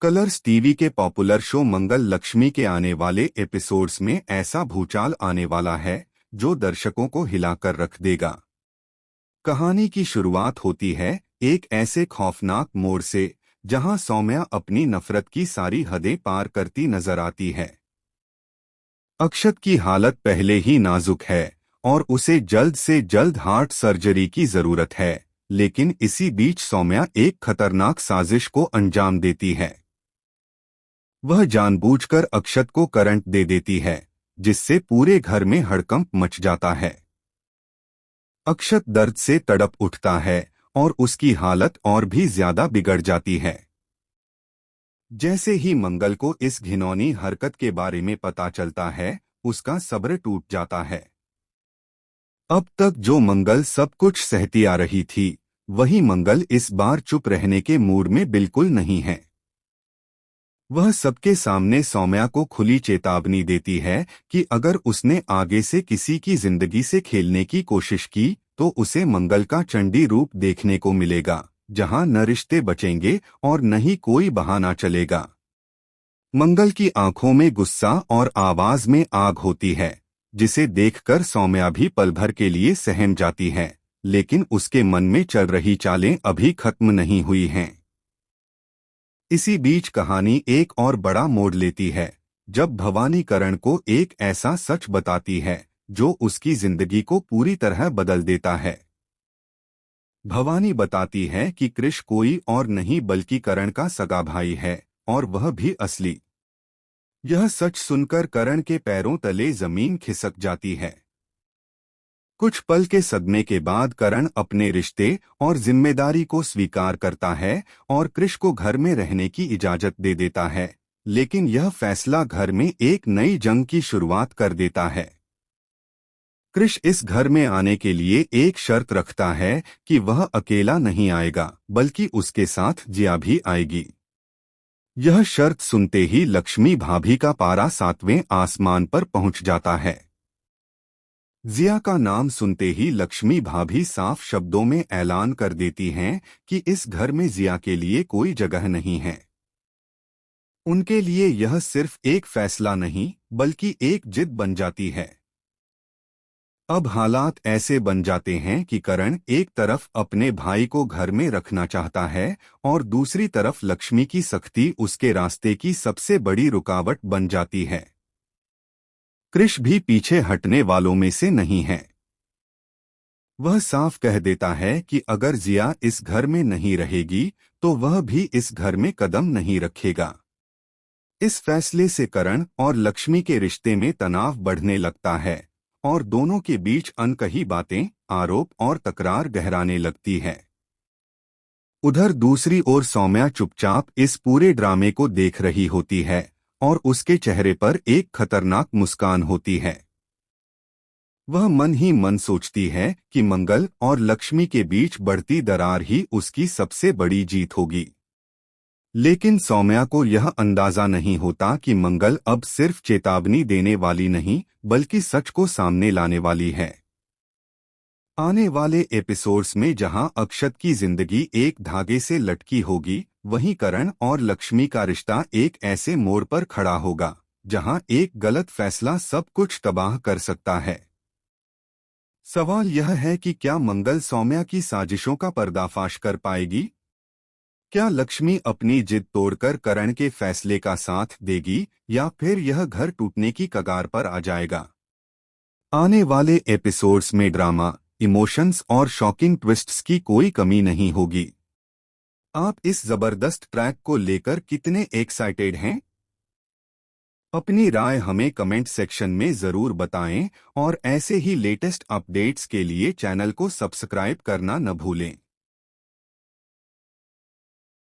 Colors TV के popular show मंगल लक्ष्मी के आने वाले एपिसोड्स में ऐसा भूचाल आने वाला है जो दर्शकों को हिलाकर रख देगा। कहानी की शुरुआत होती है एक ऐसे खौफनाक मोड़ से जहां सौम्या अपनी नफरत की सारी हदें पार करती नजर आती है। अक्षत की हालत पहले ही नाजुक है और उसे जल्द से जल्द हार्ट सर्जरी की जरूरत है, लेकिन इसी बीच सौम्या एक खतरनाक साजिश को अंजाम देती है। वह जानबूझकर अक्षत को करंट दे देती है, जिससे पूरे घर में हड़कंप मच जाता है। अक्षत दर्द से तड़प उठता है और उसकी हालत और भी ज्यादा बिगड़ जाती है। जैसे ही मंगल को इस घिनौनी हरकत के बारे में पता चलता है, उसका सब्र टूट जाता है। अब तक जो मंगल सब कुछ सहती आ रही थी, वही मंगल इस बार चुप रहने के मूड में बिल्कुल नहीं है। वह सबके सामने सौम्या को खुली चेतावनी देती है कि अगर उसने आगे से किसी की जिंदगी से खेलने की कोशिश की तो उसे मंगल का चंडी रूप देखने को मिलेगा, जहां न रिश्ते बचेंगे और न ही कोई बहाना चलेगा। मंगल की आंखों में गुस्सा और आवाज में आग होती है, जिसे देखकर सौम्या भी पल भर के लिए सहम जाती है, लेकिन उसके मन में चल रही चालें अभी खत्म नहीं हुई हैं। इसी बीच कहानी एक और बड़ा मोड़ लेती है, जब भवानी करण को एक ऐसा सच बताती है जो उसकी जिंदगी को पूरी तरह बदल देता है। भवानी बताती है कि कृष कोई और नहीं बल्कि करण का सगा भाई है, और वह भी असली। यह सच सुनकर करण के पैरों तले जमीन खिसक जाती है। कुछ पल के सदमे के बाद करण अपने रिश्ते और जिम्मेदारी को स्वीकार करता है और कृष को घर में रहने की इजाजत दे देता है, लेकिन यह फैसला घर में एक नई जंग की शुरुआत कर देता है। कृष इस घर में आने के लिए एक शर्त रखता है कि वह अकेला नहीं आएगा, बल्कि उसके साथ जिया भी आएगी। यह शर्त सुनते ही लक्ष्मी भाभी का पारा 7वें आसमान पर पहुंच जाता है। जिया का नाम सुनते ही लक्ष्मी भाभी साफ शब्दों में ऐलान कर देती हैं कि इस घर में जिया के लिए कोई जगह नहीं है। उनके लिए यह सिर्फ एक फैसला नहीं बल्कि एक जिद बन जाती है। अब हालात ऐसे बन जाते हैं कि करण एक तरफ अपने भाई को घर में रखना चाहता है और दूसरी तरफ लक्ष्मी की सख्ती उसके रास्ते की सबसे बड़ी रुकावट बन जाती है। कृष भी पीछे हटने वालों में से नहीं है। वह साफ कह देता है कि अगर जिया इस घर में नहीं रहेगी तो वह भी इस घर में कदम नहीं रखेगा। इस फैसले से करण और लक्ष्मी के रिश्ते में तनाव बढ़ने लगता है और दोनों के बीच अनकही बातें, आरोप और तकरार गहराने लगती है। उधर दूसरी ओर सौम्या चुपचाप इस पूरे ड्रामे को देख रही होती है और उसके चेहरे पर एक खतरनाक मुस्कान होती है। वह मन ही मन सोचती है कि मंगल और लक्ष्मी के बीच बढ़ती दरार ही उसकी सबसे बड़ी जीत होगी। लेकिन सौम्या को यह अंदाजा नहीं होता कि मंगल अब सिर्फ चेतावनी देने वाली नहीं बल्कि सच को सामने लाने वाली है। आने वाले एपिसोड्स में जहां अक्षत की जिंदगी एक धागे से लटकी होगी, वहीं करण और लक्ष्मी का रिश्ता एक ऐसे मोड़ पर खड़ा होगा जहां एक गलत फैसला सब कुछ तबाह कर सकता है। सवाल यह है कि क्या मंगल सौम्या की साजिशों का पर्दाफाश कर पाएगी? क्या लक्ष्मी अपनी जिद तोड़कर करण के फैसले का साथ देगी या फिर यह घर टूटने की कगार पर आ जाएगा? आने वाले एपिसोड्स में ड्रामा, इमोशंस और शॉकिंग ट्विस्ट्स की कोई कमी नहीं होगी। आप इस जबरदस्त ट्रैक को लेकर कितने एक्साइटेड हैं? अपनी राय हमें कमेंट सेक्शन में जरूर बताएं और ऐसे ही लेटेस्ट अपडेट्स के लिए चैनल को सब्सक्राइब करना न भूलें।